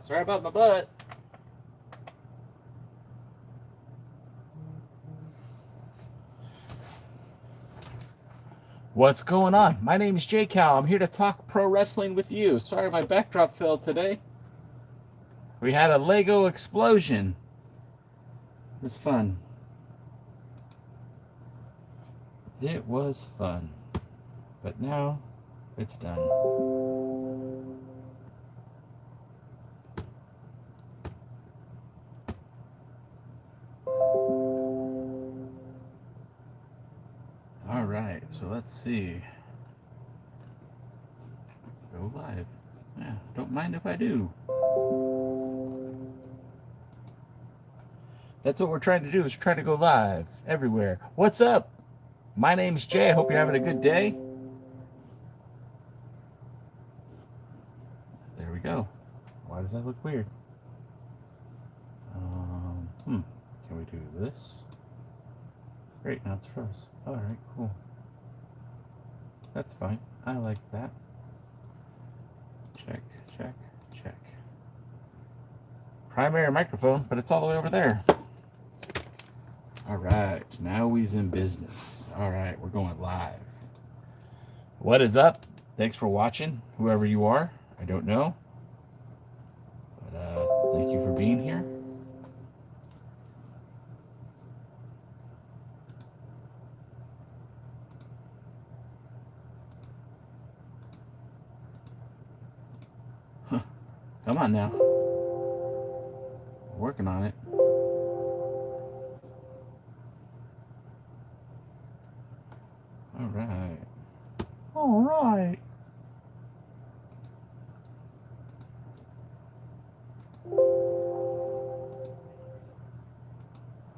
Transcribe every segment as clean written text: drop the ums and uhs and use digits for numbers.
Sorry about my butt. What's going on? My name is J Cal. I'm here to talk pro wrestling with you. Sorry my backdrop fell today. We had a Lego explosion. It was fun. It was fun. But now it's done. All right, so let's see. Go live. Yeah, don't mind if I do. That's what we're trying to do, is trying to go live everywhere. What's up? My name's Jay. I hope you're having a good day. There we go. Why does that look weird? Can we do this? Great, now it's froze. All right, cool. That's fine. I like that. Check, check, check. Primary microphone, but it's all the way over there. All right, now we's in business. All right, we're going live. What is up? Thanks for watching, whoever you are. I don't know. But thank you for being here. Come on now. We're working on it. All right. All right.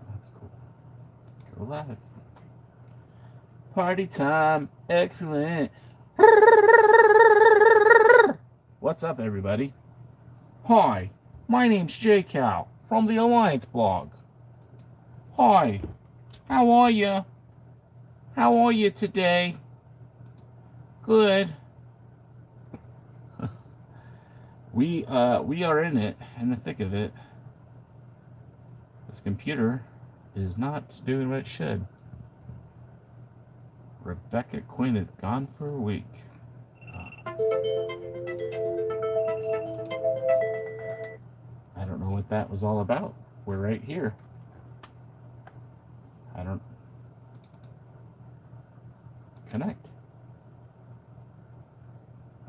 That's cool. Go live. Party time. Excellent. What's up, everybody? Hi, my name's J Cal from TheAllianceBlog. Hi, how are you? How are you today? Good. We are in it, in the thick of it. This computer is not doing what it should. Rebecca Quinn is gone for a week. I don't know what that was all about. We're right here. I don't connect.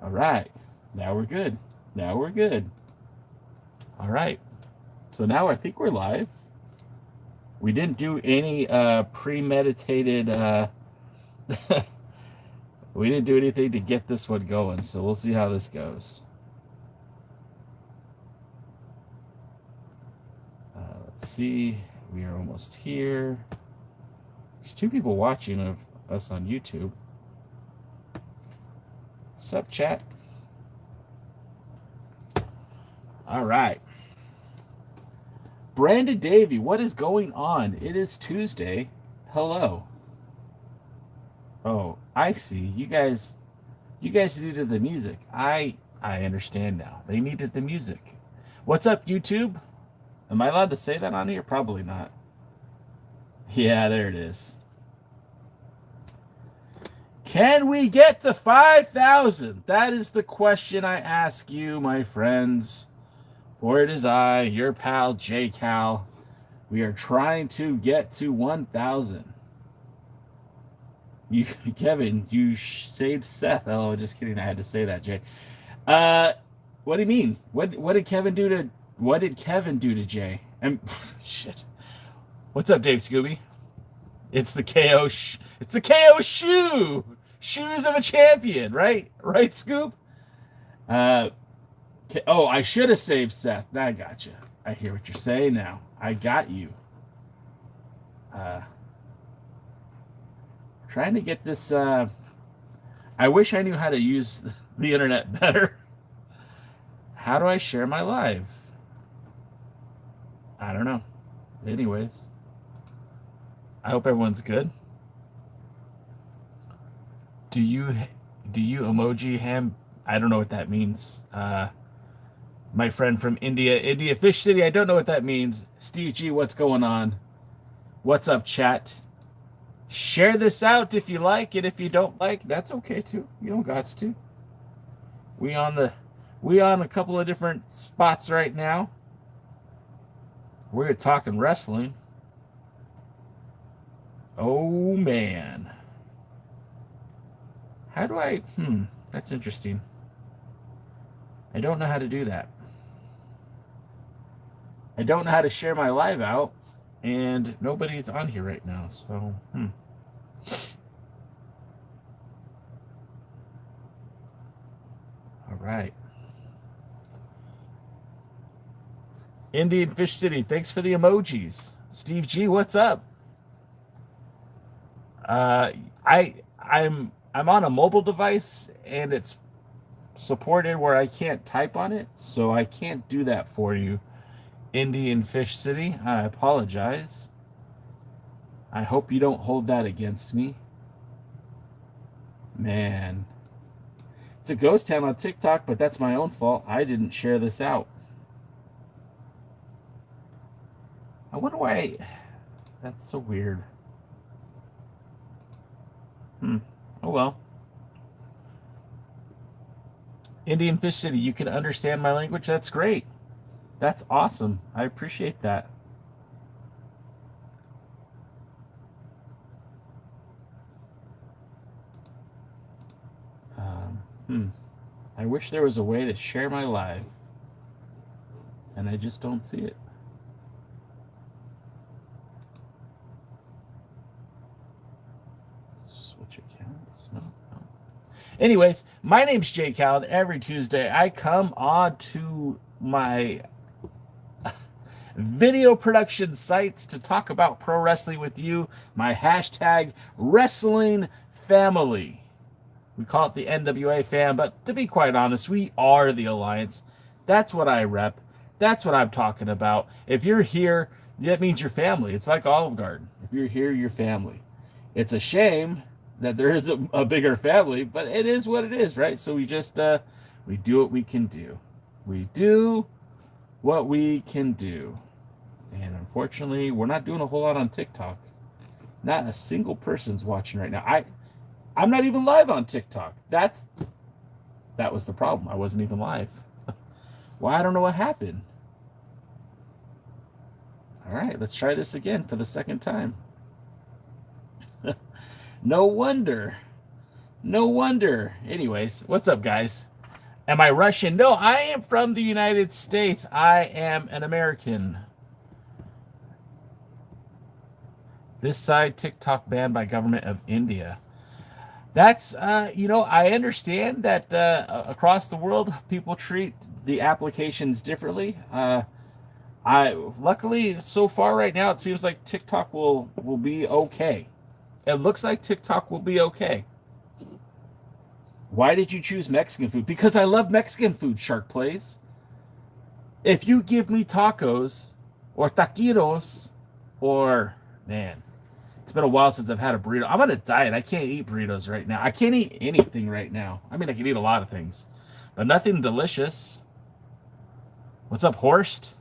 All right. Now we're good. Now we're good. All right. So now I think we're live. We didn't do any premeditated we didn't do anything to get this one going, so we'll see how this goes. Let's see. We are almost here. There's 2 people watching of us on YouTube. Sup, chat? All right. Brandon Davey, what is going on? It is Tuesday. Hello. Oh, I see. You guys needed the music. I understand now. They needed the music. What's up, YouTube? Am I allowed to say that on here? Probably not. Yeah, there it is. Can we get to 5,000? That is the question I ask you, my friends. For it is I, your pal, J Cal. We are trying to get to 1,000. You, Kevin, you saved Seth. Oh, just kidding. I had to say that, Jay. What do you mean? What did Kevin do to Jay? Shit. What's up, Dave Scooby? It's the KO. It's the KO shoes of a champion, right? Right, Scoop. Oh, I should have saved Seth. I got you. I hear what you're saying now. I got you. Trying to get this. I wish I knew how to use the internet better. How do I share my live? I don't know. Anyways, I hope everyone's good. Do you emoji ham? I don't know what that means. My friend from India Fish City. I don't know what that means. Steve G, what's going on? What's up, chat? Share this out if you like it. If you don't like, that's okay too. You don't got to. We on a couple of different spots right now. We're talking wrestling. Oh man. How do I that's interesting. I don't know how to do that. I don't know how to share my live out, and nobody's on here right now, so All right. Indian Fish City, thanks for the emojis. Steve G, what's up? I'm on a mobile device and it's supported where I can't type on it, so I can't do that for you. Indian Fish City, I apologize. I hope you don't hold that against me. Man. It's a ghost town on TikTok, but that's my own fault. I didn't share this out. I wonder why. That's so weird. Oh well. Indian Fish City, you can understand my language? That's great. That's awesome. I appreciate that. I wish there was a way to share my live, and I just don't see it. Switch accounts? No. Anyways, my name's Jay Callan. Every Tuesday, I come on to my video production sites to talk about pro wrestling with you. My hashtag wrestling family. We call it the NWA fam, but to be quite honest, we are the Alliance. That's what I rep. That's what I'm talking about. If you're here, that means you're family. It's like Olive Garden. If you're here, you're family. It's a shame that there is a bigger family, but it is what it is, right? So we just, we do what we can do. We do what we can do. And unfortunately, we're not doing a whole lot on TikTok. Not a single person's watching right now. I'm not even live on TikTok. That was the problem. I wasn't even live. Well, I don't know what happened. All right, let's try this again for the second time. No wonder. No wonder. Anyways, what's up, guys? Am I Russian? No, I am from the United States. I am an American. This side, TikTok banned by government of India. That's, I understand that across the world, people treat the applications differently. Luckily, so far right now, it seems like TikTok will be okay. It looks like TikTok will be okay. Why did you choose Mexican food? Because I love Mexican food, Shark Plays. If you give me tacos or taquitos or, man, it's been a while since I've had a burrito. I'm on a diet. I can't eat burritos right now. I can't eat anything right now. I mean, I can eat a lot of things, but nothing delicious. What's up, Horst?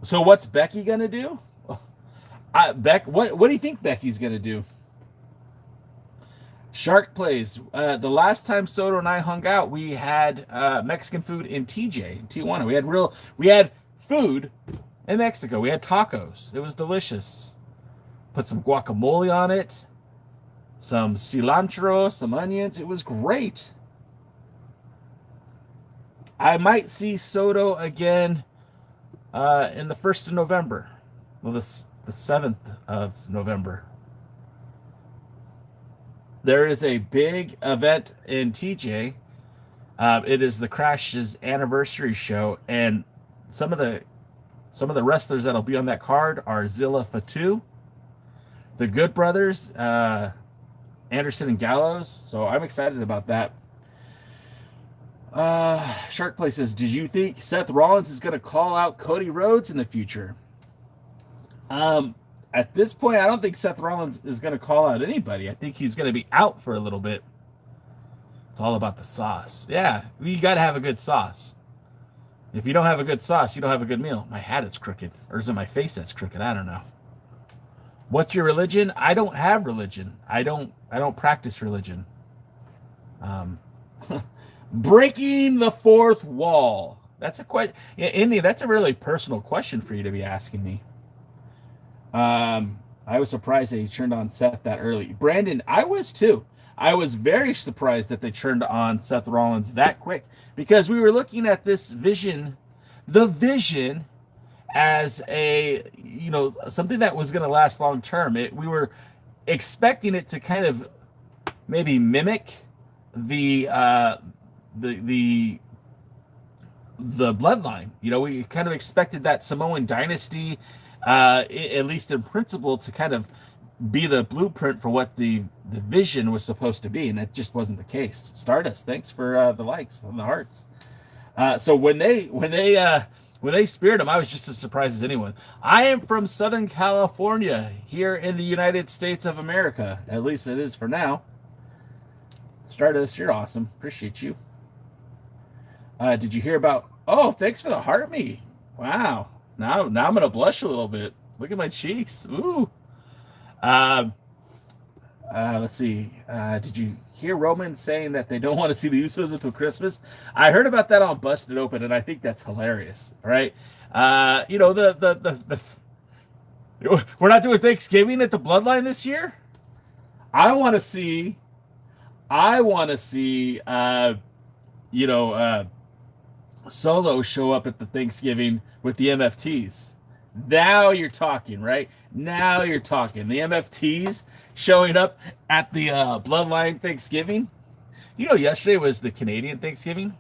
So what's Becky going to do? What do you think Becky's going to do? Shark Plays. The last time Soto and I hung out, we had Mexican food in TJ, in Tijuana. We had food in Mexico. We had tacos. It was delicious. Put some guacamole on it, some cilantro, some onions. It was great. I might see Soto again in the 1st of November. Well, the 7th of November. There is a big event in TJ. It is the Crash's anniversary show, and some of the wrestlers that'll be on that card are Zilla Fatu, the Good Brothers, Anderson and Gallows. So I'm excited about that. Shark Play says, did you think Seth Rollins is going to call out Cody Rhodes in the future? At this point, I don't think Seth Rollins is going to call out anybody. I think he's going to be out for a little bit. It's all about the sauce. Yeah, you got to have a good sauce. If you don't have a good sauce, you don't have a good meal. My hat is crooked. Or is it my face that's crooked? I don't know. What's your religion? I don't have religion. I don't practice religion. Breaking the fourth wall. That's a quite, yeah, Indy, that's a really personal question for you to be asking me. I was surprised that he turned on Seth that early. Brandon, I was too. I was very surprised that they turned on Seth Rollins that quick, because we were looking at this vision, the vision, as a, you know, something that was going to last long term. We were expecting it to kind of maybe mimic the bloodline. You know, we kind of expected that Samoan dynasty, at least in principle, to kind of be the blueprint for what the vision was supposed to be, and that just wasn't the case. Stardust, thanks for the likes and the hearts. So when they speared him, I was just as surprised as anyone. I am from Southern California, here in the United States of America. At least it is for now. Stardust, you're awesome. Appreciate you. Did you hear about... Oh, thanks for the heart me. Wow. Now I'm going to blush a little bit. Look at my cheeks. Ooh. Let's see. Did you hear Roman saying that they don't want to see the Usos until Christmas? I heard about that on Busted Open, and I think that's hilarious. Right? You know, we're not doing Thanksgiving at the Bloodline this year. I want to see. You know, Solo show up at the Thanksgiving with the MFTs. Now you're talking, right? Now you're talking. The MFTs showing up at the Bloodline Thanksgiving. You know, yesterday was the Canadian Thanksgiving.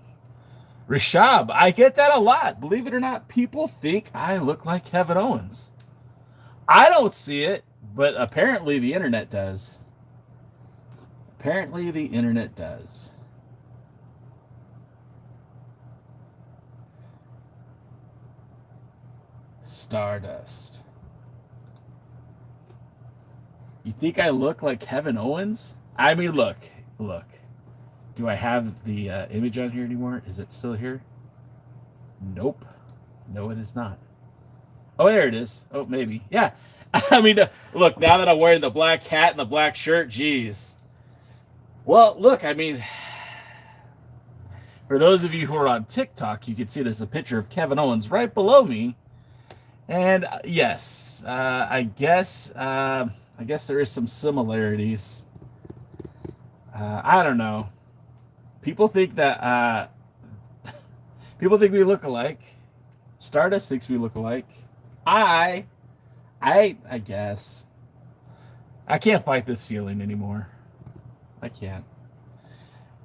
Rishab, I get that a lot. Believe it or not, people think I look like Kevin Owens. I don't see it, but apparently the internet does. Apparently the internet does. Stardust. You think I look like Kevin Owens? I mean, look. Do I have the image on here anymore? Is it still here? Nope. No, it is not. Oh, there it is. Oh, maybe. Yeah. I mean, look, now that I'm wearing the black hat and the black shirt, geez. Well, look, I mean, for those of you who are on TikTok, you can see there's a picture of Kevin Owens right below me. And yes, I guess there is some similarities. I don't know. People think that people think we look alike. Stardust thinks we look alike. I guess I can't fight this feeling anymore. I can't.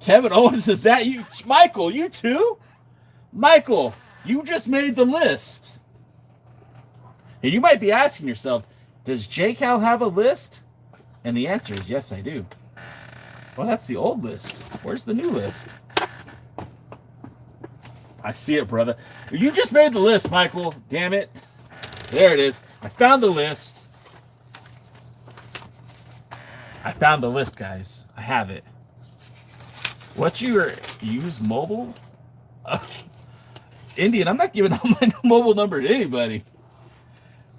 Kevin Owens, is that you? Michael, you too? Michael, you just made the list. And you might be asking yourself, does J-Cal have a list? And the answer is yes, I do. Well, that's the old list. Where's the new list? I see it, brother. You just made the list, Michael. Damn it. There it is. I found the list. I found the list, guys. I have it. What's your use mobile? Indian, I'm not giving out my mobile number to anybody.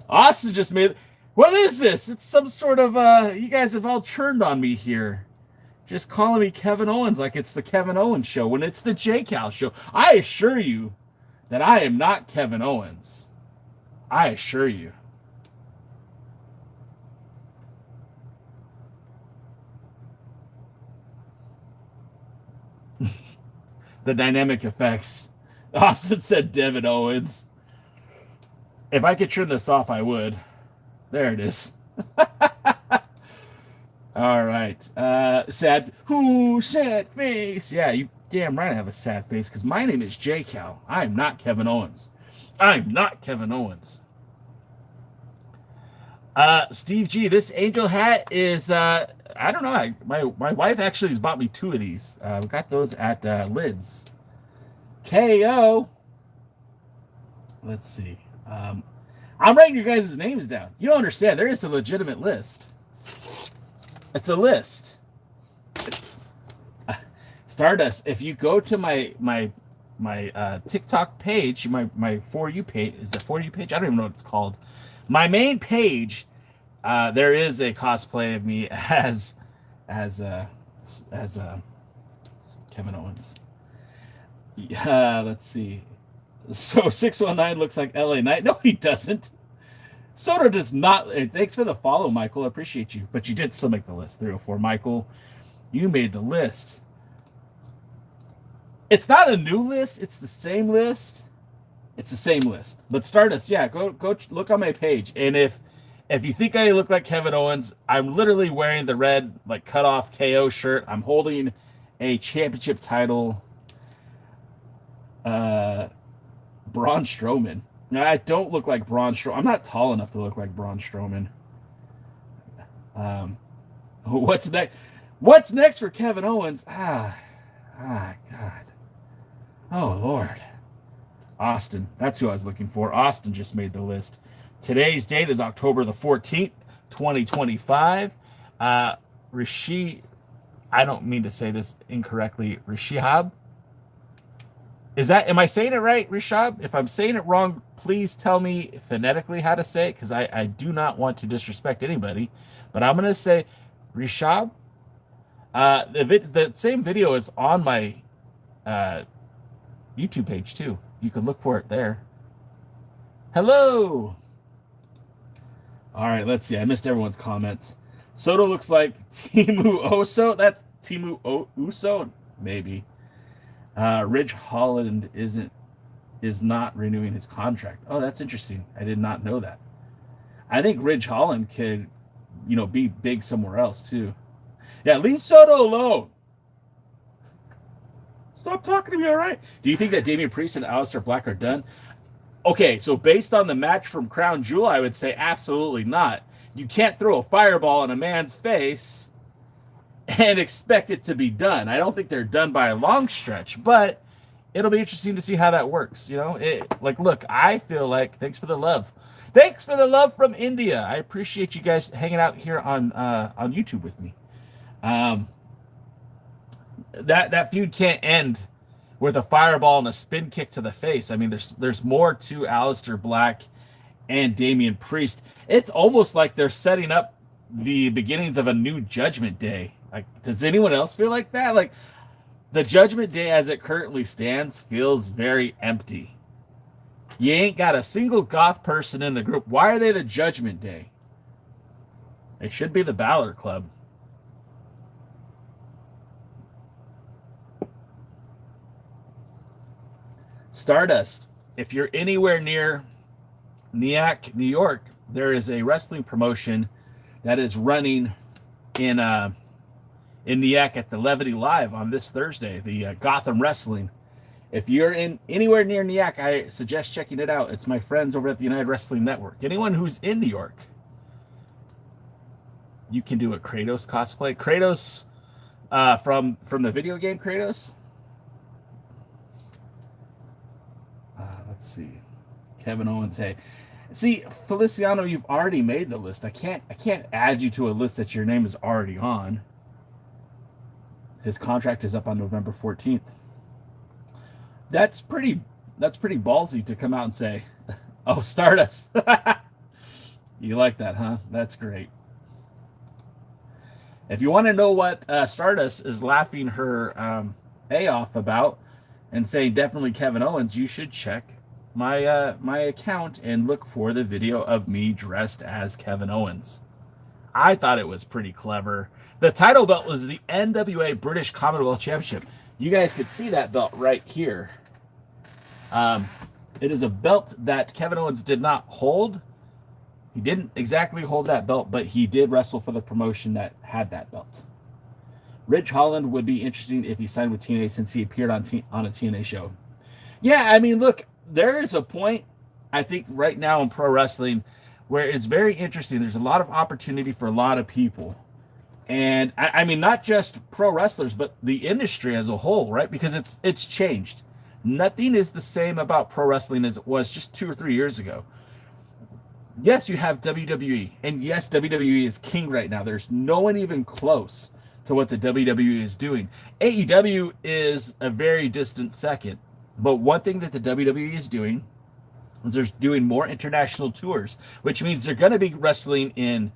Austin just made... What is this? It's some sort of... you guys have all turned on me here. Just calling me Kevin Owens like it's the Kevin Owens show when it's the J-Cal show. I assure you that I am not Kevin Owens. I assure you. The dynamic effects. Austin said Devin Owens. If I could turn this off, I would. There it is. All right. Sad. Ooh, sad face. Yeah, you damn right I have a sad face because my name is J-Cal. I am not Kevin Owens. I'm not Kevin Owens. Steve G, this angel hat is, I don't know. My wife actually has bought me 2 of these. We got those at Lids. KO. Let's see. I'm writing your guys' names down. You don't understand. There is a legitimate list. It's a list. Stardust, if you go to my TikTok page, my For You page, is it For You page? I don't even know what it's called. My main page, there is a cosplay of me as Kevin Owens. Let's see. So 619 looks like LA Knight. No, he doesn't. Soto does not. Thanks for the follow, Michael. I appreciate you. But you did still make the list. 304. Michael, you made the list. It's not a new list. It's the same list. It's the same list. But Stardust, yeah, go look on my page. And if you think I look like Kevin Owens, I'm literally wearing the red like cut off KO shirt. I'm holding a championship title. Braun Strowman. Now, I don't look like Braun Strowman. I'm not tall enough to look like Braun Strowman. What's next? What's next for Kevin Owens? God. Oh, Lord. Austin. That's who I was looking for. Austin just made the list. Today's date is October the 14th, 2025. Rishi, I don't mean to say this incorrectly. Rishab? Am I saying it right, Rishab? If I'm saying it wrong, please tell me phonetically how to say it, because I do not want to disrespect anybody. But I'm going to say Rishab. The same video is on my YouTube page, too. You can look for it there. Hello! All right, let's see. I missed everyone's comments. Soto looks like Timu Oso. That's Timu Uso? Maybe. Ridge Holland is not renewing his contract. Oh, that's interesting. I did not know that. I think Ridge Holland could, be big somewhere else too. Yeah, leave Soto alone. Stop talking to me, all right? Do you think that Damian Priest and Aleister Black are done? Okay, so based on the match from Crown Jewel, I would say absolutely not. You can't throw a fireball in a man's face and expect it to be done. I don't think they're done by a long stretch, but it'll be interesting to see how that works. Look, I feel like, thanks for the love. Thanks for the love from India. I appreciate you guys hanging out here on YouTube with me. That feud can't end with a fireball and a spin kick to the face. I mean, there's more to Aleister Black and Damian Priest. It's almost like they're setting up the beginnings of a new Judgment Day. Like, does anyone else feel like that? Like, the Judgment Day as it currently stands feels very empty. You ain't got a single goth person in the group. Why are they the Judgment Day? They should be the Balor Club. Stardust. If you're anywhere near Nyack, New York, there is a wrestling promotion that is running in Nyack at the Levity Live on this Thursday, the Gotham Wrestling. If you're anywhere near Nyack, I suggest checking it out. It's my friends over at the United Wrestling Network. Anyone who's in New York, you can do a Kratos cosplay. Kratos from the video game Kratos. Let's see. Kevin Owens, hey. See, Feliciano, you've already made the list. I can't add you to a list that your name is already on. His contract is up on November 14th. That's pretty ballsy to come out and say, oh, Stardust. You like that, huh? That's great. If you want to know what Stardust is laughing her A off about and saying definitely Kevin Owens, you should check my account and look for the video of me dressed as Kevin Owens. I thought it was pretty clever. The title belt was the NWA British Commonwealth Championship. You guys could see that belt right here. It is a belt that Kevin Owens did not hold. He didn't exactly hold that belt, but he did wrestle for the promotion that had that belt. Ridge Holland would be interesting if he signed with TNA since he appeared on a TNA show. Yeah, I mean, look, there is a point, I think, right now in pro wrestling where it's very interesting. There's a lot of opportunity for a lot of people. And, I mean, not just pro wrestlers, but the industry as a whole, right? Because it's changed. Nothing is the same about pro wrestling as it was just 2 or 3 years ago. Yes, you have WWE. And yes, WWE is king right now. There's no one even close to what the WWE is doing. AEW is a very distant second, but one thing that the WWE is doing is they're doing more international tours, which means they're going to be wrestling in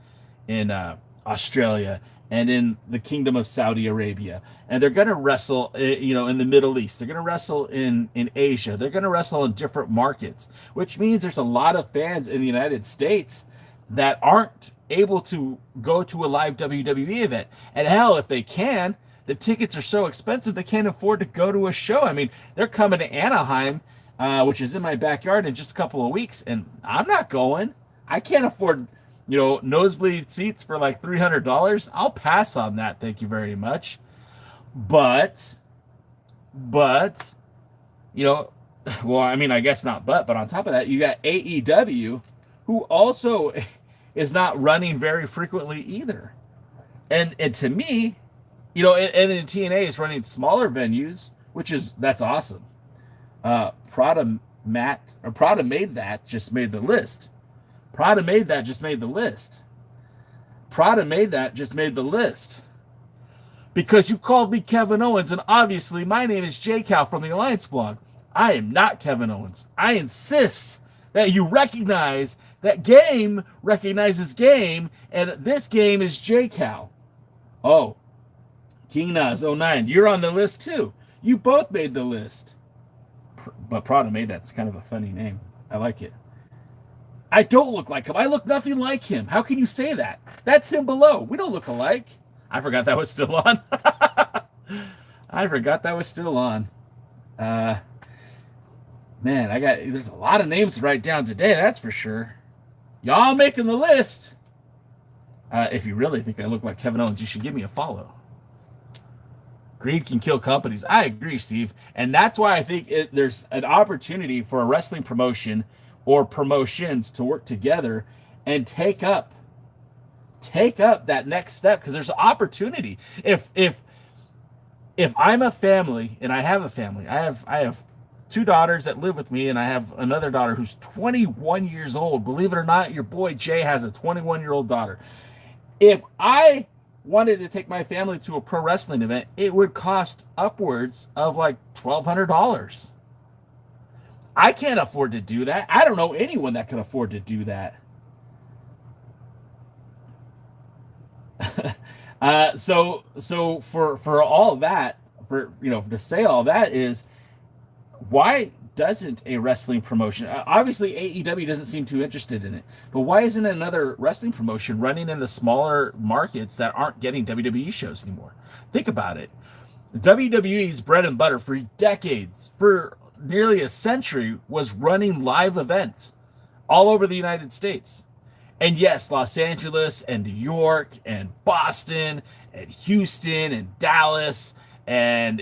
Australia and in the Kingdom of Saudi Arabia, and they're going to wrestle, in the Middle East. They're going to wrestle in Asia. They're going to wrestle in different markets, which means there's a lot of fans in the United States that aren't able to go to a live WWE event. And hell, if they can, the tickets are so expensive they can't afford to go to a show. I mean, they're coming to Anaheim, which is in my backyard, in just a couple of weeks, and I'm not going. I can't afford, nosebleed seats for like $300. I'll pass on that, thank you very much. But, well, I mean, I guess not but on top of that, you got AEW, who also is not running very frequently either. And to me, and then TNA is running smaller venues, that's awesome. Prada made that, just made the list. Prada made that, just made the list. Because you called me Kevin Owens, and obviously my name is J Cal from the Alliance Blog. I am not Kevin Owens. I insist that you recognize that game recognizes game, and this game is J Cal. Oh, King Nas 09, you're on the list too. You both made the list. But Prada made that's kind of a funny name. I like it. I don't look like him. I look nothing like him. How can you say that? That's him below. We don't look alike. I forgot that was still on. Man, there's a lot of names to write down today, that's for sure. Y'all making the list. If you really think I look like Kevin Owens, you should give me a follow. Greed can kill companies. I agree, Steve. And that's why I think there's an opportunity for a wrestling promotion or promotions to work together and take up that next step, because there's an opportunity. If I'm a family, and I have a family, I have 2 daughters that live with me, and I have another daughter who's 21 years old. Believe it or not, your boy Jay has a 21-year-old daughter. If I wanted to take my family to a pro wrestling event, it would cost upwards of like $1,200. I can't afford to do that. I don't know anyone that can afford to do that. So for all that, to say all that is, why doesn't a wrestling promotion, obviously AEW doesn't seem too interested in it, but why isn't another wrestling promotion running in the smaller markets that aren't getting WWE shows anymore? Think about it. WWE's bread and butter for decades, for nearly a century, was running live events all over the United States. And yes, Los Angeles and New York and Boston and Houston and Dallas and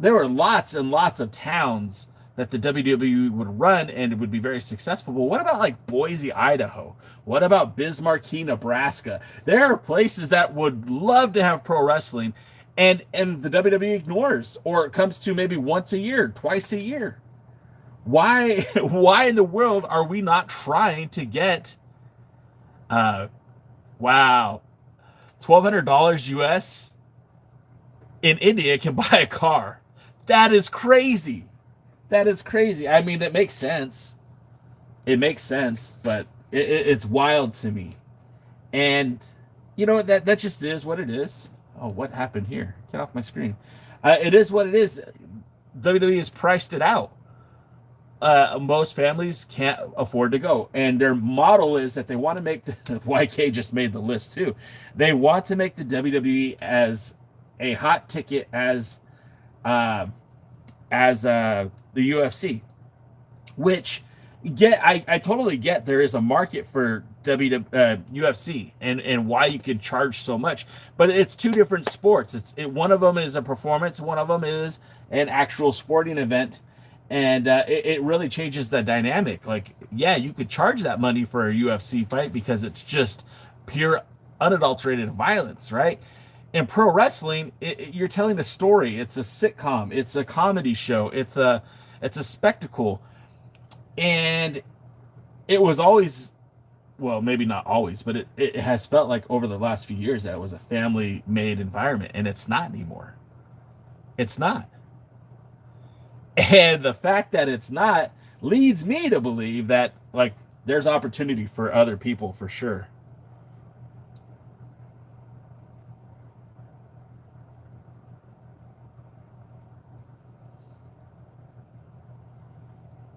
there were lots and lots of towns that the WWE would run, and it would be very successful. But what about like Boise, Idaho? What about Bismarck, Nebraska? There are places that would love to have pro wrestling, and the WWE ignores, or it comes to maybe once a year, twice a year. Why in the world are we not trying to get $1,200 US in India can buy a car? That is crazy. I mean, it makes sense. But it's wild to me. And that just is what it is. Oh, what happened here? Get off my screen. It is what it is. WWE has priced it out. Most families can't afford to go, and their model is that they want to make the YK just made the list too. They want to make the WWE as a hot ticket as the UFC, which I totally get. There is a market for UFC and why you can charge so much, but it's two different sports. One of them is a performance, one of them is an actual sporting event. And it really changes the dynamic. Like, yeah, you could charge that money for a UFC fight because it's just pure, unadulterated violence, right? In pro wrestling, you're telling a story. It's a sitcom. It's a comedy show. It's a spectacle. And it was always well, maybe not always, but it has felt like over the last few years that it was a family made environment, and it's not anymore. It's not. And the fact that it's not leads me to believe that, like, there's opportunity for other people for sure.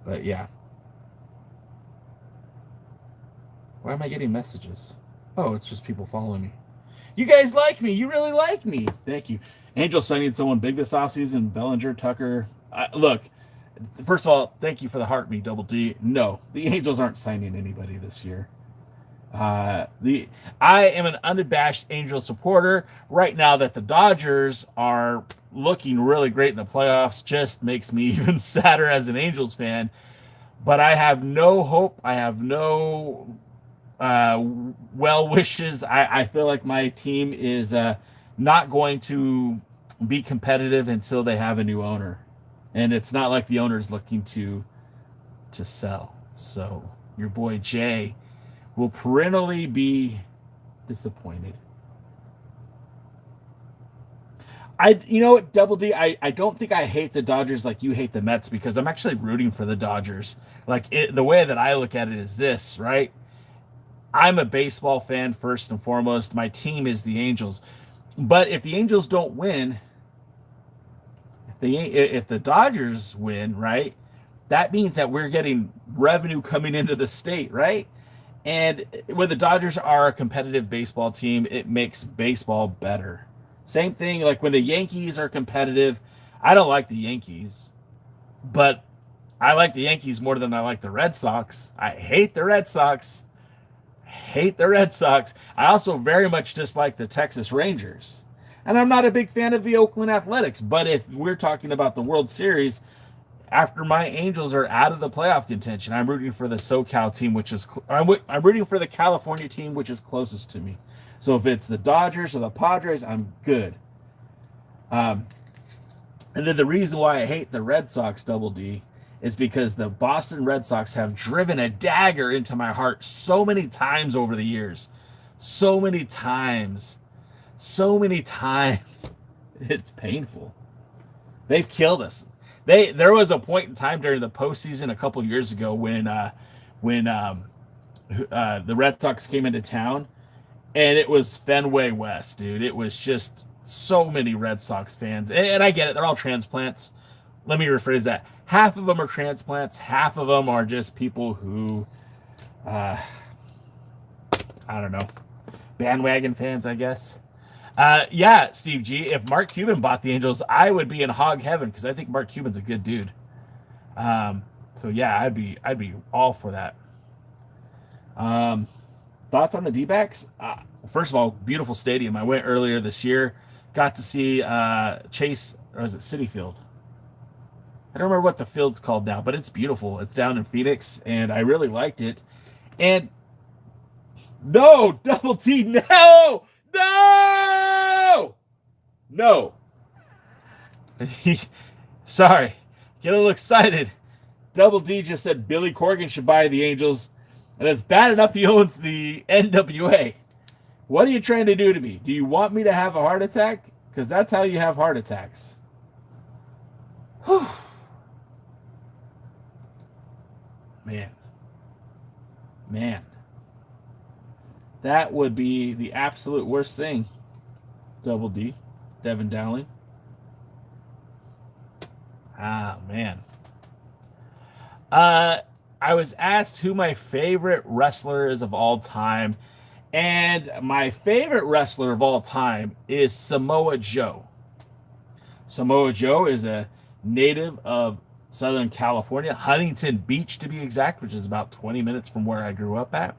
But yeah. Why am I getting messages? Oh, it's just people following me. You guys like me. You really like me. Thank you. Angel signing someone big this offseason. Bellinger, Tucker. Look, first of all, thank you for the heart me, Double D. No, the Angels aren't signing anybody this year. The I am an unabashed Angel supporter. Right now that the Dodgers are looking really great in the playoffs just makes me even sadder as an Angels fan. But I have no hope. I have no well wishes. I feel like my team is not going to be competitive until they have a new owner, and it's not like the owner is looking to sell. So your boy Jay will perennially be disappointed. You know what, Double D, I don't think I hate the Dodgers like you hate the Mets, because I'm actually rooting for the Dodgers. Like, the way that I look at it is this, right? I'm a baseball fan first and foremost. My team is the Angels. But if the Angels don't win, if the Dodgers win, right? That means that we're getting revenue coming into the state, right? And when the Dodgers are a competitive baseball team, it makes baseball better. Same thing like when the Yankees are competitive. I don't like the Yankees, but I like the Yankees more than I like the Red Sox. I hate the Red Sox. Hate the Red Sox. I also very much dislike the Texas Rangers. And I'm not a big fan of the Oakland Athletics. But if we're talking about the World Series, after my Angels are out of the playoff contention, I'm rooting for the SoCal team, which is I'm rooting for the California team, which is closest to me. So if it's the Dodgers or the Padres, I'm good. And then the reason why I hate the Red Sox, Double D, is because the Boston Red Sox have driven a dagger into my heart so many times over the years. So many times. So many times. It's painful. They've killed us. There was a point in time during the postseason a couple years ago when the Red Sox came into town, and it was Fenway West, dude. It was just so many Red Sox fans. And I get it. They're all transplants. Let me rephrase that. Half of them are transplants. Half of them are just people who, I don't know, bandwagon fans, I guess. Yeah, Steve G. If Mark Cuban bought the Angels, I would be in hog heaven, because I think Mark Cuban's a good dude. So yeah, I'd be all for that. Thoughts on the D-backs? First of all, beautiful stadium. I went earlier this year. Got to see Chase, or is it Citi Field? I don't remember what the field's called now, but it's beautiful. It's down in Phoenix, and I really liked it. And no, Double T, no! No! Sorry. Get a little excited. Double D just said Billy Corgan should buy the Angels, and it's bad enough he owns the NWA. What are you trying to do to me? Do you want me to have a heart attack? Because that's how you have heart attacks. Whew. Man. That would be the absolute worst thing. Double D. Devin Dowling. Man. I was asked who my favorite wrestler is of all time. And my favorite wrestler of all time is Samoa Joe. Samoa Joe is a native of Southern California, Huntington Beach to be exact, which is about 20 minutes from where I grew up at.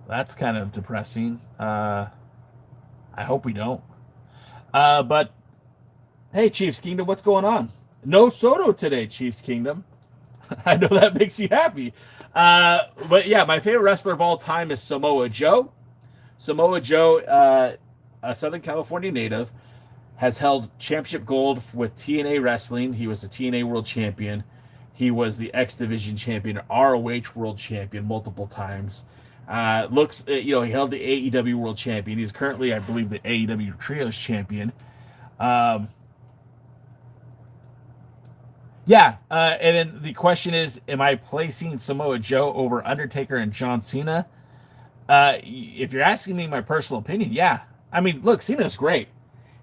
That's kind of depressing. I hope we don't. But hey, Chiefs Kingdom, what's going on? No Soto today, Chiefs Kingdom. I know that makes you happy. But yeah, my favorite wrestler of all time is Samoa Joe. Samoa Joe, a Southern California native, has held championship gold with TNA Wrestling. He was the TNA World Champion. He was the X Division champion, ROH World Champion multiple times. He held the AEW World Champion. He's currently, I believe, the AEW Trios Champion. And then the question is, am I placing Samoa Joe over Undertaker and John Cena? If you're asking me my personal opinion, yeah. I mean, look, Cena's great.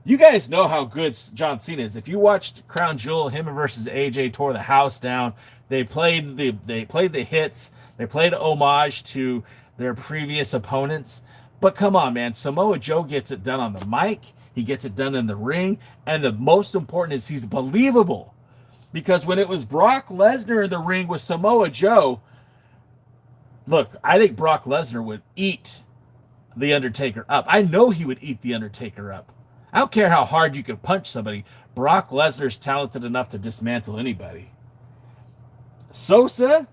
You guys know how good John Cena is. If you watched Crown Jewel, him versus AJ tore the house down. They played the hits. They played homage to their previous opponents. But come on, man. Samoa Joe gets it done on the mic. He gets it done in the ring. And the most important is he's believable. Because when it was Brock Lesnar in the ring with Samoa Joe, look, I think Brock Lesnar would eat The Undertaker up. I know he would eat The Undertaker up. I don't care how hard you can punch somebody. Brock Lesnar's talented enough to dismantle anybody. Sosa,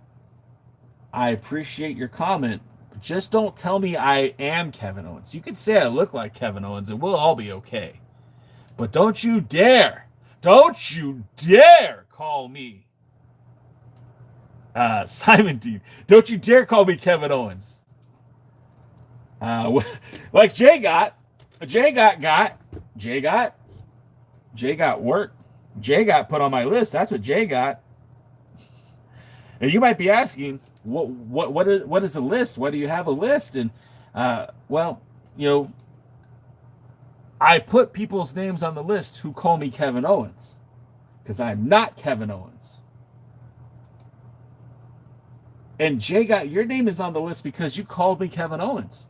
I appreciate your comment, but just don't tell me I am Kevin Owens. You can say I look like Kevin Owens and we'll all be okay. But don't you dare call me Simon Dean. Don't you dare call me Kevin Owens. Like Jay got work. Jay got put on my list. That's what Jay got. And you might be asking, what is a list? Why do you have a list? And I put people's names on the list who call me Kevin Owens, because I'm not Kevin Owens. And Jay got your name is on the list because you called me Kevin Owens.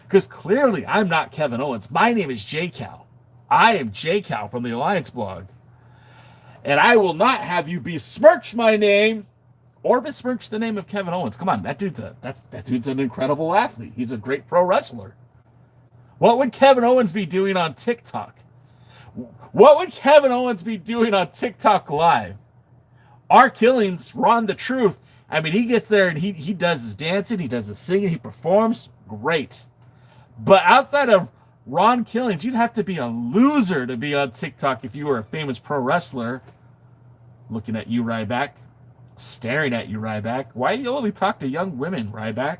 Because clearly I'm not Kevin Owens. My name is J Cal. I am J Cal from the TheAllianceBlog. And I will not have you besmirch my name or besmirch the name of Kevin Owens. Come on, that dude's an incredible athlete. He's a great pro wrestler. What would Kevin Owens be doing on TikTok? What would Kevin Owens be doing on TikTok Live? Our Killings, Ron the Truth. I mean, he gets there and he does his dancing, he does his singing, he performs. Great. But outside of Ron Killings, you'd have to be a loser to be on TikTok if you were a famous pro wrestler. Looking at you, Ryback. Staring at you, Ryback. Why do you only talk to young women, Ryback?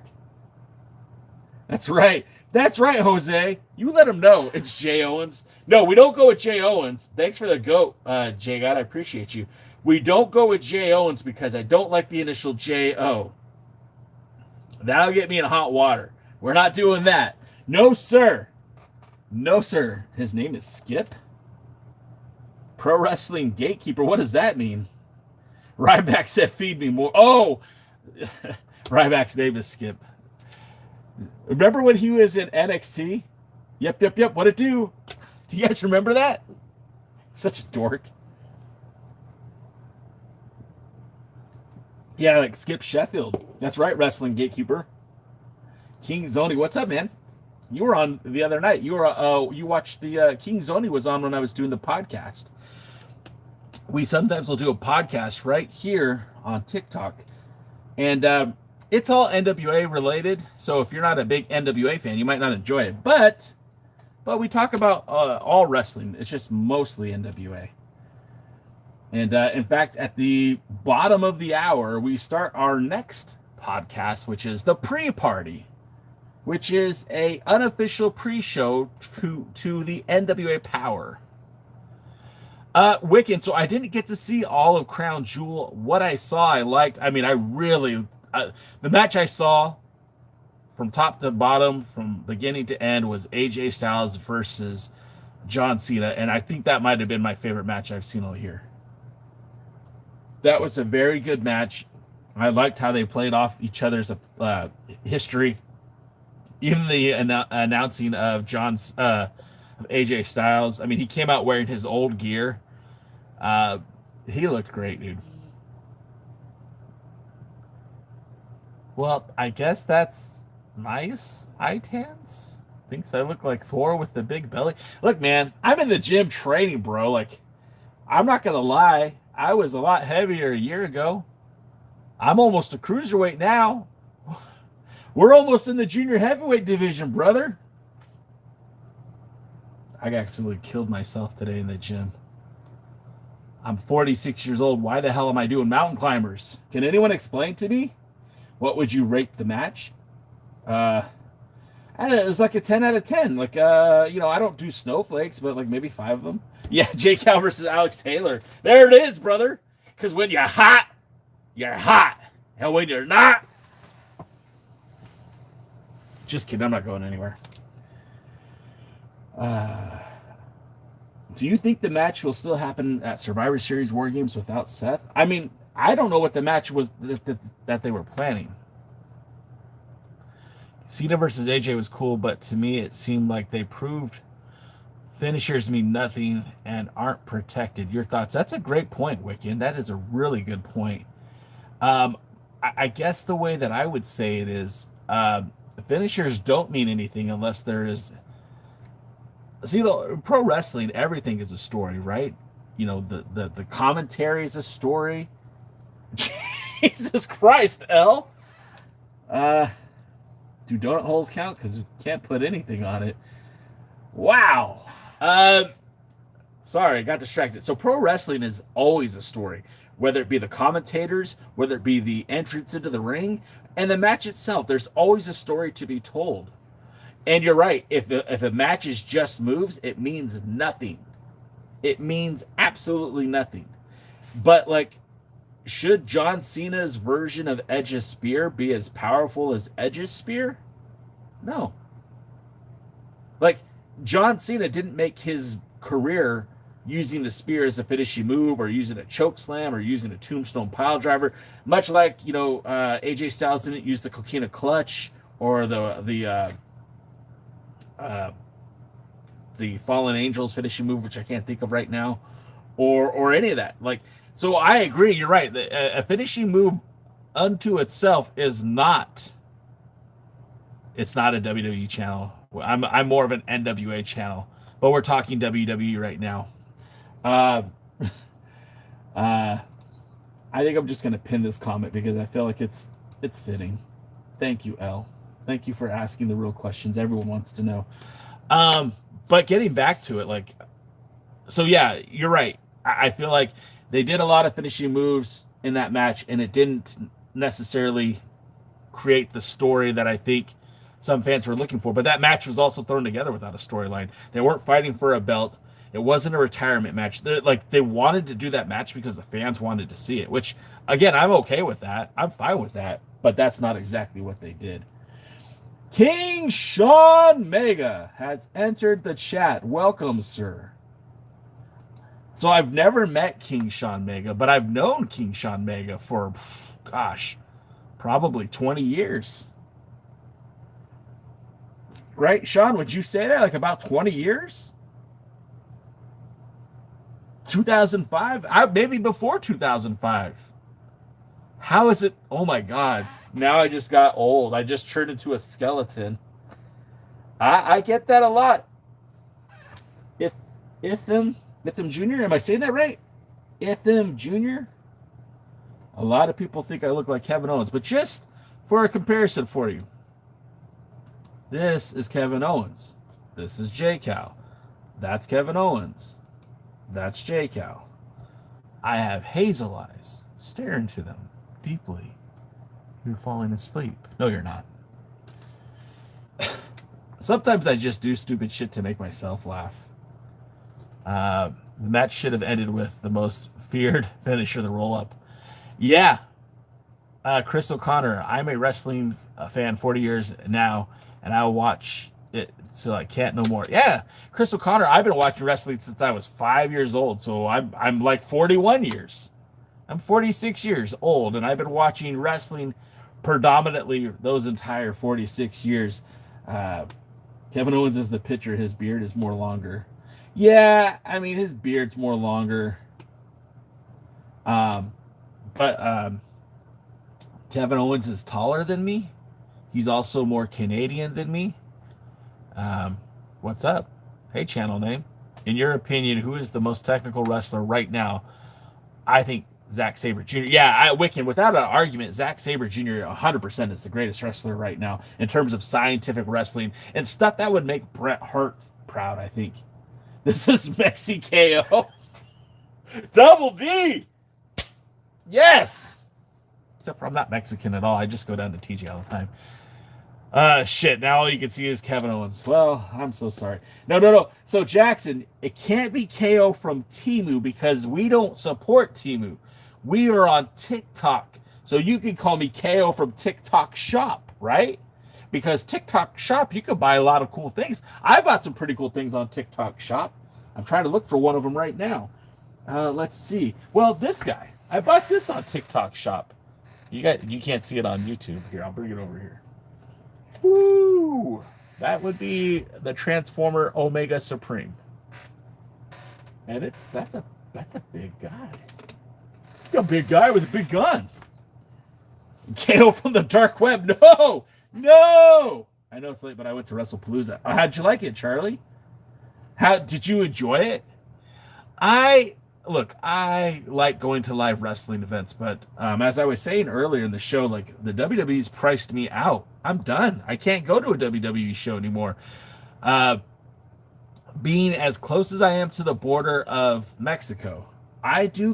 That's right. That's right, Jose. You let him know it's Jay Owens. No, we don't go with Jay Owens. Thanks for the goat, Jay God. I appreciate you. We don't go with Jay Owens because I don't like the initial J-O. That'll get me in hot water. We're not doing that. No, sir. No, sir. His name is Skip. Pro Wrestling Gatekeeper. What does that mean? Ryback said, feed me more. Oh! Ryback's name is Skip. Remember when he was in NXT? Yep. What'd it do? Do you guys remember that? Such a dork. Yeah, like Skip Sheffield. That's right, Wrestling Gatekeeper. King Zoni, what's up, man? You were on the other night. You watched the King Zoni was on when I was doing the podcast. We sometimes will do a podcast right here on TikTok, and it's all NWA related. So if you're not a big NWA fan, you might not enjoy it. But we talk about all wrestling. It's just mostly NWA. And in fact, at the bottom of the hour, we start our next podcast, which is the pre-party, which is a unofficial pre-show to the NWA Power. Wiccan, so I didn't get to see all of Crown Jewel. What I saw, I liked. I mean, the match I saw from top to bottom, from beginning to end, was AJ Styles versus John Cena, and I think that might have been my favorite match I've seen all year. That was a very good match. I liked how they played off each other's history. Even the announcing of AJ Styles. I mean, he came out wearing his old gear. He looked great, dude. Well, I guess that's nice. Itans thinks I look like Thor with the big belly. Look, man, I'm in the gym training, bro. Like, I'm not gonna lie. I was a lot heavier a year ago. I'm almost a cruiserweight now. We're almost in the junior heavyweight division, brother. I absolutely killed myself today in the gym. I'm 46 years old. Why the hell am I doing mountain climbers? Can anyone explain to me? What would you rate the match? It was like a 10 out of 10. Like, I don't do snowflakes, but like maybe 5 of them. Yeah, Jay Cal versus Alex Taylor. There it is, brother. Because when you're hot, you're hot. And when you're not, just kidding. I'm not going anywhere. Do you think the match will still happen at Survivor Series War Games without Seth? I mean, I don't know what the match was that they were planning. Cena versus AJ was cool, but to me it seemed like they proved finishers mean nothing and aren't protected. Your thoughts? That's a great point, Wiccan. That is a really good point. I guess the way that I would say it is, finishers don't mean anything unless there is... See, pro wrestling, everything is a story, right? You know, the commentary is a story. Jesus Christ, L. Do donut holes count? Because you can't put anything on it. Wow. Sorry, I got distracted. So pro wrestling is always a story, whether it be the commentators, whether it be the entrance into the ring, and the match itself. There's always a story to be told. And you're right. If a match is just moves, it means nothing. It means absolutely nothing. But like, should John Cena's version of Edge's spear be as powerful as Edge's spear? No. Like, John Cena didn't make his career using the spear as a finishing move or using a choke slam or using a tombstone pile driver, much like, AJ Styles didn't use the coquina clutch or the Fallen Angels finishing move, which I can't think of right now, or any of that. Like, so I agree. You're right. A finishing move unto itself is not. It's not a WWE channel. I'm more of an NWA channel, but we're talking WWE right now. I think I'm just gonna pin this comment because I feel like it's fitting. Thank you, L. Thank you for asking the real questions everyone wants to know. But getting back to it, like, so yeah, you're right. I feel like they did a lot of finishing moves in that match, and it didn't necessarily create the story that I think some fans were looking for. But that match was also thrown together without a storyline. They weren't fighting for a belt. It wasn't a retirement match. They wanted to do that match because the fans wanted to see it, which, again, I'm okay with that. I'm fine with that. But that's not exactly what they did. King Sean Mega has entered the chat. Welcome, sir. So I've never met King Sean Mega, but I've known King Sean Mega for, probably 20 years. Right, Sean? Would you say that? Like about 20 years? 2005? Maybe before 2005. How is it? Oh my God. Now I just got old. I just turned into a skeleton. I get that a lot. Itham Jr., am I saying that right? Itham Jr.? A lot of people think I look like Kevin Owens, but just for a comparison for you, this is Kevin Owens. This is J Cal. That's Kevin Owens. That's J Cal. I have hazel eyes. Stare into them deeply. You're falling asleep. No, you're not. Sometimes I just do stupid shit to make myself laugh. The match should have ended with the most feared finisher, the roll-up. Yeah. Chris O'Connor, I'm a wrestling fan 40 years now, and I'll watch it till I can't no more. Yeah, Chris O'Connor, I've been watching wrestling since I was 5 years old, so I'm like 41 years. I'm 46 years old, and I've been watching wrestling predominantly those entire 46 years. Kevin Owens is the pitcher. His beard is more longer. Yeah, I mean, his beard's more longer. But Kevin Owens is taller than me. He's also more Canadian than me. What's up? Hey, channel name. In your opinion, who is the most technical wrestler right now? I think Zack Sabre Jr. Yeah, Wiccan, without an argument, Zack Sabre Jr. 100% is the greatest wrestler right now in terms of scientific wrestling and stuff that would make Bret Hart proud, I think. This is Mexi KO. Double D. Yes. Except for I'm not Mexican at all. I just go down to TJ all the time. Shit. Now all you can see is Kevin Owens. Well, I'm so sorry. No. So Jackson, it can't be KO from Temu because we don't support Temu. We are on TikTok. So you can call me KO from TikTok Shop, right? Because TikTok Shop, you could buy a lot of cool things. I bought some pretty cool things on TikTok Shop. I'm trying to look for one of them right now. Let's see. Well, this guy. I bought this on TikTok Shop. You can't see it on YouTube. Here, I'll bring it over here. Woo! That would be the Transformer Omega Supreme. And that's a big guy. It's a big guy with a big gun. KO from the dark web. No. I know it's late, but I went to WrestlePalooza. How'd you like it, Charlie? How did you enjoy it? I like going to live wrestling events, but as I was saying earlier in the show, like the WWE's priced me out. I'm done. I can't go to a WWE show anymore. Being as close as I am to the border of Mexico, I've been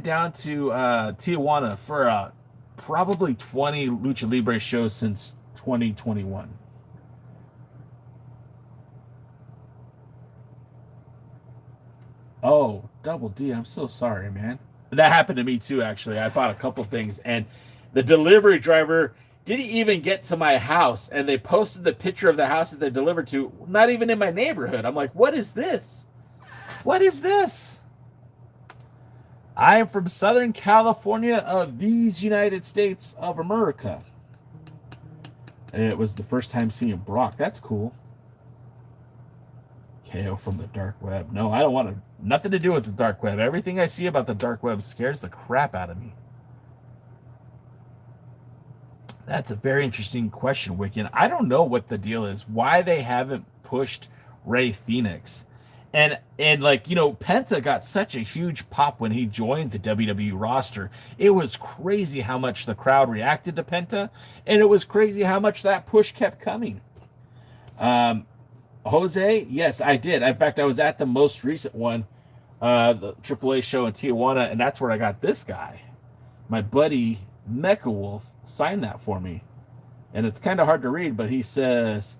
down to Tijuana for probably 20 Lucha Libre shows since 2021. Oh, Double D, I'm so sorry, man. That happened to me too, actually. I bought a couple things, and the delivery driver didn't even get to my house, and they posted the picture of the house that they delivered to, not even in my neighborhood. I'm like, what is this? What is this? I am from Southern California of these United States of America. And it was the first time seeing Brock. That's cool. KO from the dark web. No, I don't want nothing to do with the dark web. Everything I see about the dark web scares the crap out of me. That's a very interesting question, Wiccan. I don't know what the deal is. Why they haven't pushed Rey Fenix. And like, you know, Penta got such a huge pop when he joined the WWE roster. It was crazy how much the crowd reacted to Penta, and it was crazy how much that push kept coming. Jose, yes, I did. In fact, I was at the most recent one, the AAA show in Tijuana, and that's where I got this guy. My buddy Mecha Wolf signed that for me. And it's kind of hard to read, but he says,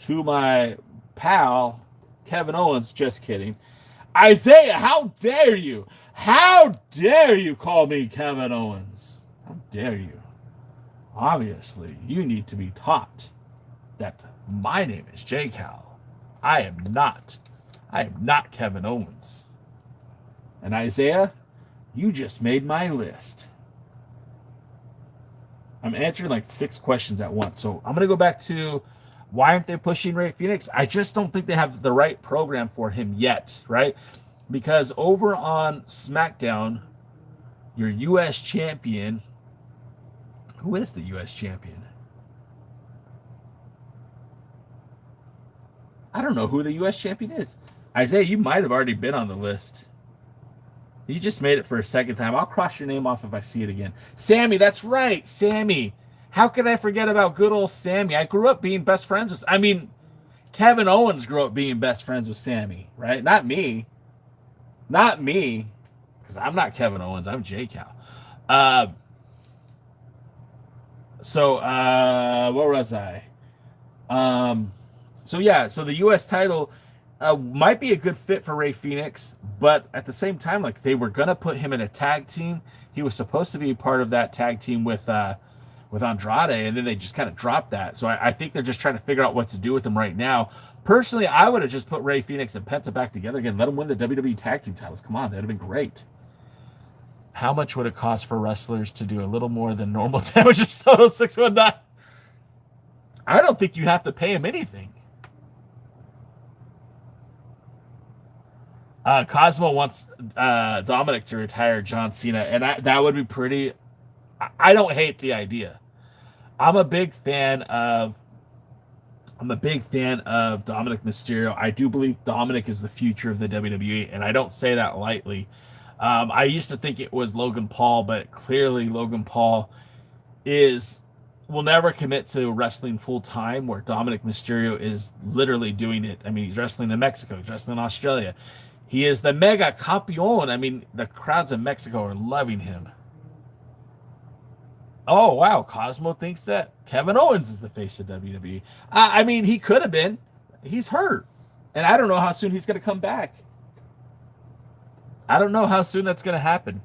to my pal, Kevin Owens, just kidding. Isaiah, how dare you? How dare you call me Kevin Owens? How dare you? Obviously, you need to be taught that my name is J Cal. I am not Kevin Owens. And Isaiah, you just made my list. I'm answering like 6 questions at once. So I'm going to go back to why aren't they pushing Rey Fenix? I just don't think they have the right program for him yet, right? Because over on SmackDown, your U.S. champion, who is the U.S. champion? I don't know who the U.S. champion is. Isaiah, you might have already been on the list. You just made it for a second time. I'll cross your name off if I see it again. Sammy, that's right. Sammy. How could I forget about good old Sammy? I grew up being best friends with... Kevin Owens grew up being best friends with Sammy, right? Not me. Not me. Because I'm not Kevin Owens. I'm J Cal. Where was I? So the U.S. title might be a good fit for Rey Fenix, but at the same time, like they were gonna put him in a tag team. He was supposed to be part of that tag team with Andrade, and then they just kind of dropped that. So I think they're just trying to figure out what to do with him right now. Personally, I would have just put Rey Fenix and Penta back together again. Let them win the WWE tag team titles. Come on, that'd have been great. How much would it cost for wrestlers to do a little more than normal damage? Soto 619. I don't think you have to pay him anything. Cosmo wants Dominic to retire John Cena, and that would be pretty. I don't hate the idea. I'm a big fan of Dominic Mysterio. I do believe Dominic is the future of the WWE, and I don't say that lightly. I used to think it was Logan Paul, but clearly Logan Paul will never commit to wrestling full time, where Dominic Mysterio is literally doing it. I mean, he's wrestling in Mexico, he's wrestling in Australia. He is the mega campeón. I mean, the crowds in Mexico are loving him. Oh, wow. Cosmo thinks that Kevin Owens is the face of WWE. I mean, he could have been. He's hurt. And I don't know how soon he's going to come back. I don't know how soon that's going to happen.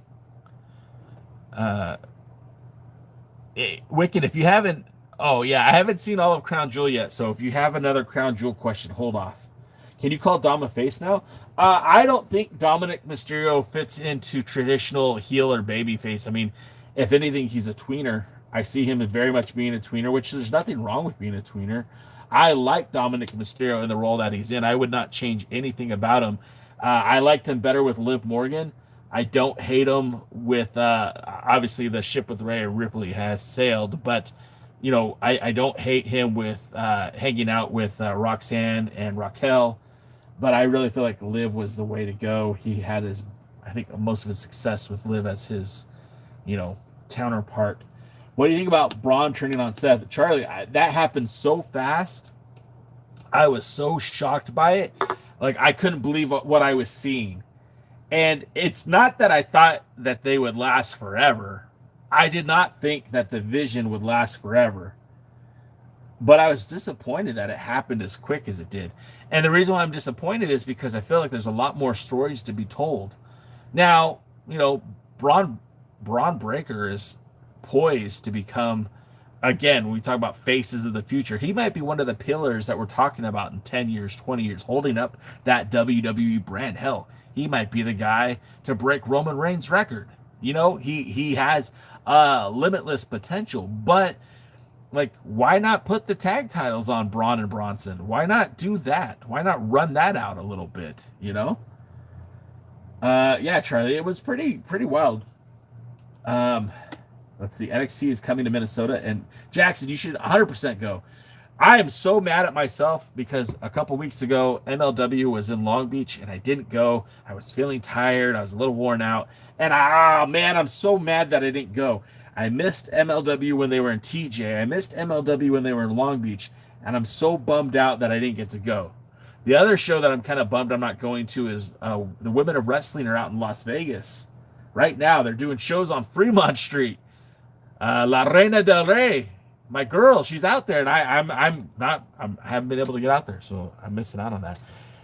Wicked, if you haven't... Oh, yeah, I haven't seen all of Crown Jewel yet. So if you have another Crown Jewel question, hold off. Can you call Dom a face now? I don't think Dominic Mysterio fits into traditional heel or baby face. I mean, if anything, he's a tweener. I see him as very much being a tweener, which there's nothing wrong with being a tweener. I like Dominic Mysterio in the role that he's in. I would not change anything about him. I liked him better with Liv Morgan. I don't hate him with, obviously, the ship with Rhea Ripley has sailed, but, you know, I don't hate him with hanging out with Roxanne and Raquel. But I really feel like Liv was the way to go. He had I think most of his success with Liv as his, you know, counterpart. What do you think about Braun turning on Seth? Charlie, that happened so fast. I was so shocked by it. Like, I couldn't believe what I was seeing. And it's not that I thought that they would last forever. I did not think that the vision would last forever. But I was disappointed that it happened as quick as it did. And the reason why I'm disappointed is because I feel like there's a lot more stories to be told. Now, you know, Braun Breaker is poised to become, again, when we talk about faces of the future, he might be one of the pillars that we're talking about in 10 years, 20 years, holding up that WWE brand. Hell, he might be the guy to break Roman Reigns' record. You know, he has limitless potential, but like, why not put the tag titles on Braun and Bronson? Why not do that? Why not run that out a little bit, you know? Yeah, Charlie, it was pretty wild. Let's see. NXT is coming to Minnesota, and Jackson, you should 100% go. I am so mad at myself because a couple weeks ago, MLW was in Long Beach, and I didn't go. I was feeling tired. I was a little worn out. And, man, I'm so mad that I didn't go. I missed MLW when they were in TJ. I missed MLW when they were in Long Beach. And I'm so bummed out that I didn't get to go. The other show that I'm kind of bummed I'm not going to is the Women of Wrestling are out in Las Vegas. Right now, they're doing shows on Fremont Street. La Reina del Rey, my girl, she's out there. And I haven't been able to get out there. So I'm missing out on that.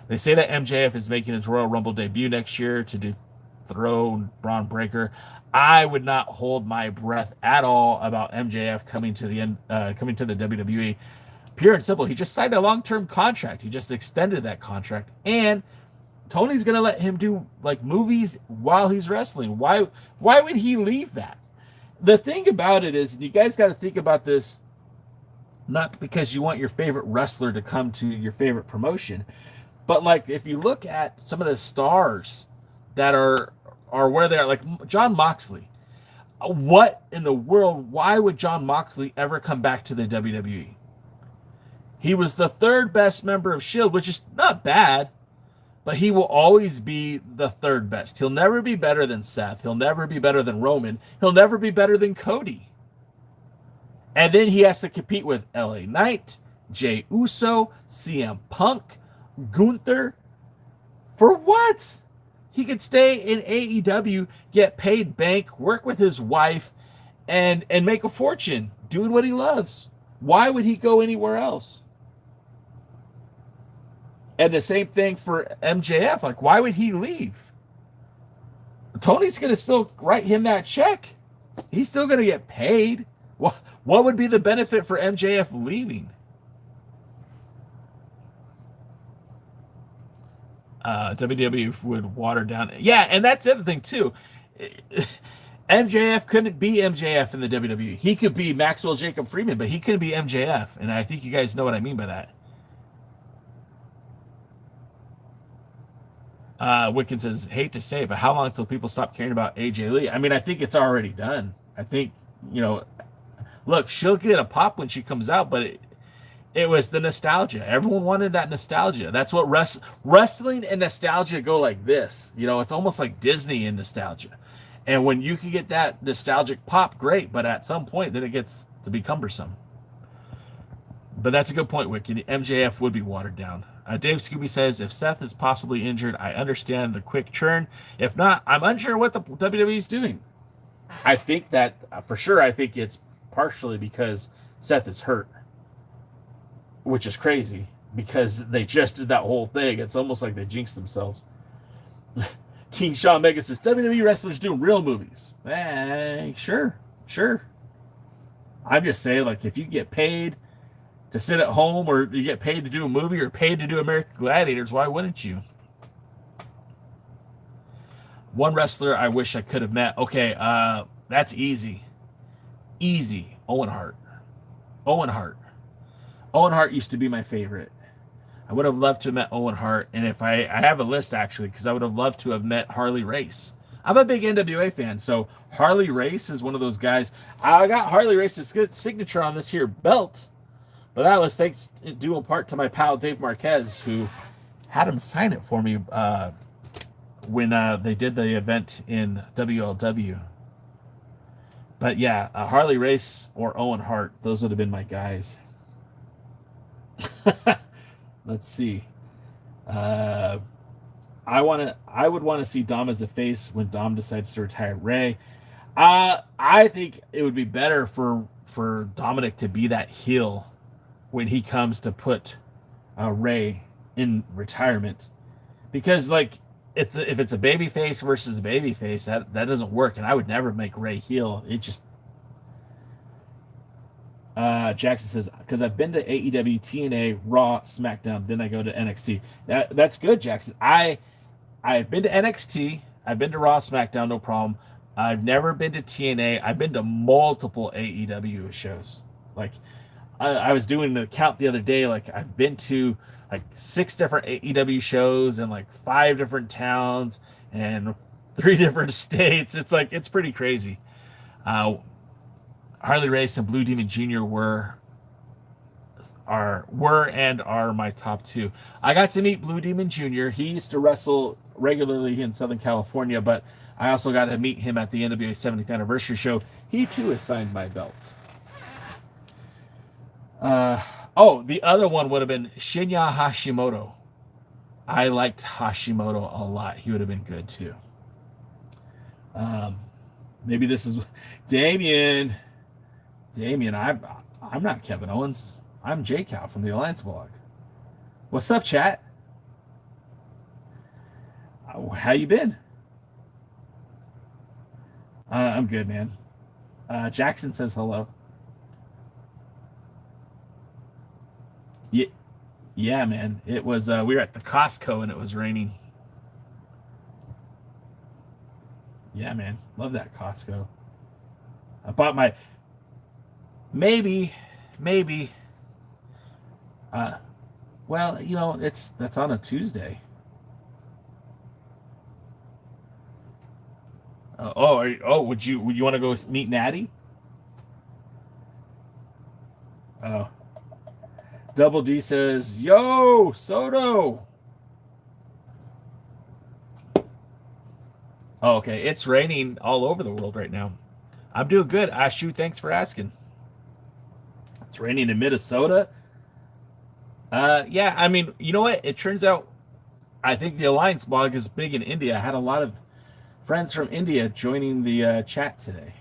They say that MJF is making his Royal Rumble debut next year to dethrone Braun Breaker. I would not hold my breath at all about MJF coming to the WWE. Pure and simple, he just signed a long-term contract. He just extended that contract, and Tony's gonna let him do like movies while he's wrestling. Why would he leave that? The thing about it is, you guys got to think about this, not because you want your favorite wrestler to come to your favorite promotion, but like if you look at some of the stars that are where they are, like Jon Moxley. What in the world? Why would Jon Moxley ever come back to the WWE? He was the third best member of S.H.I.E.L.D., which is not bad, but he will always be the third best. He'll never be better than Seth. He'll never be better than Roman. He'll never be better than Cody. And then he has to compete with LA Knight, Jey Uso, CM Punk, Gunther. For what? He could stay in AEW, get paid bank, work with his wife, and make a fortune doing what he loves. Why would he go anywhere else? And the same thing for MJF. Like, why would he leave? Tony's going to still write him that check. He's still going to get paid. What would be the benefit for MJF leaving? WWE would water down. Yeah, and that's the other thing, too. MJF couldn't be MJF in the WWE. He could be Maxwell Jacob Freeman, but he couldn't be MJF. And I think you guys know what I mean by that. Wicked says, hate to say it, but how long until people stop caring about AJ Lee? I mean, I think it's already done. I think, you know, look, she'll get a pop when she comes out, but it was the nostalgia. Everyone wanted that nostalgia. That's what wrestling and nostalgia go like this. You know, it's almost like Disney and nostalgia. And when you can get that nostalgic pop, great. But at some point, then it gets to be cumbersome. But that's a good point, Wicked. MJF would be watered down. Dave Scooby says, if Seth is possibly injured, I understand the quick churn. If not, I'm unsure what the WWE is doing. I think that, for sure, I think it's partially because Seth is hurt, which is crazy because they just did that whole thing. It's almost like they jinxed themselves. King Shawn Mega says, WWE wrestlers doing real movies. Sure. I'm just saying, like, if you get paid to sit at home, or you get paid to do a movie, or paid to do American Gladiators, why wouldn't you? One wrestler I wish I could have met. Okay, that's easy. Easy. Owen Hart. Owen Hart used to be my favorite. I would have loved to have met Owen Hart, and if I have a list actually, because I would have loved to have met Harley Race. I'm a big NWA fan, so Harley Race is one of those guys. I got Harley Race's signature on this here belt, but that was thanks due in part to my pal Dave Marquez, who had him sign it for me when they did the event in WLW. But yeah, Harley Race or Owen Hart, those would have been my guys. Let's see. I would want to see Dom as a face when Dom decides to retire Ray. I think it would be better for Dominic to be that heel when he comes to put Ray in retirement, because like if it's a baby face versus a baby face, that doesn't work, and I would never make Ray heel. It just Jackson says, because I've been to AEW, TNA, Raw, SmackDown, then I go to NXT. That's good, Jackson. I've been to NXT, I've been to Raw, SmackDown, no problem. I've never been to TNA. I've been to multiple AEW shows. Like, I was doing the count the other day. Like, I've been to like 6 different AEW shows in like 5 different towns and 3 different states. It's like, it's pretty crazy. Harley Race and Blue Demon Jr. were and are my top 2. I got to meet Blue Demon Jr. He used to wrestle regularly in Southern California, but I also got to meet him at the NWA 70th anniversary show. He too has signed my belt. The other one would have been Shinya Hashimoto. I liked Hashimoto a lot. He would have been good too. Maybe this is Damien. I'm not Kevin Owens. I'm J Cal from the TheAllianceBlog. What's up, chat? How you been? I'm good, man. Jackson says hello. Yeah, man. It was we were at the Costco and it was raining. Yeah, man. Love that Costco. I bought my maybe. Well, you know, that's on a Tuesday. Would you want to go meet Natty? Oh. Double D says, "Yo, Soto." Oh, okay. It's raining all over the world right now. I'm doing good. Ashu, thanks for asking. It's raining in Minnesota. Yeah, I mean, you know what? It turns out I think the Alliance blog is big in India. I had a lot of friends from India joining the chat today.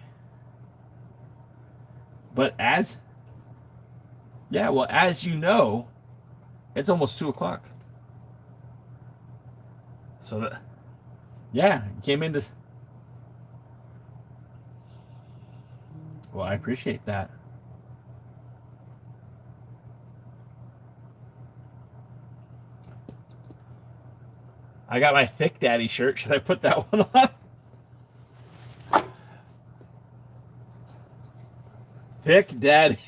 But as you know, it's almost 2:00. So came into. Well, I appreciate that. I got my Thick Daddy shirt. Should I put that one on? Thick Daddy.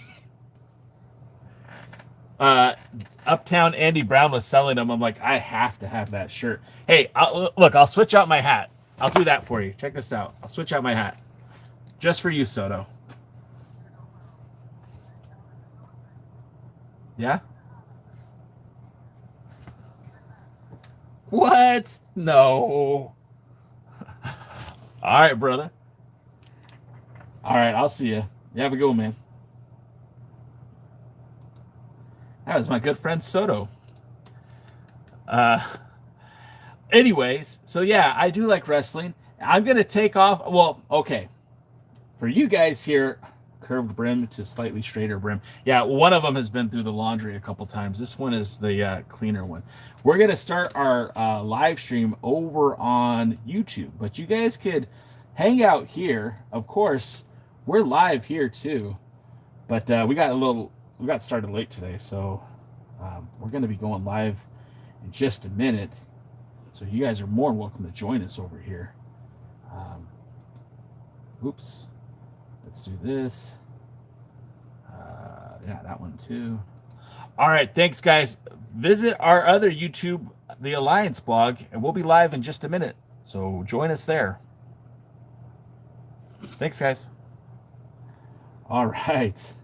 Uptown Andy Brown was selling them. I'm like, I have to have that shirt. Hey, I'll switch out my hat. I'll do that for you. Check this out. I'll switch out my hat. Just for you, Soto. Yeah? What? No. All right, brother. All right, I'll see you. You have a good one, man. That was my good friend Soto. Uh, anyways, so yeah, I do like wrestling. I'm gonna take off. Well, okay, for you guys here, curved brim to slightly straighter brim. Yeah, one of them has been through the laundry a couple times. This one is the cleaner one. We're gonna start our live stream over on YouTube, but you guys could hang out here. Of course, we're live here too, but we got started late today, so we're gonna be going live in just a minute. So you guys are more than welcome to join us over here. Oops. Let's do this. Yeah, that one too. All right, thanks, guys. Visit our other YouTube, the Alliance blog, and we'll be live in just a minute. So join us there. Thanks, guys. All right.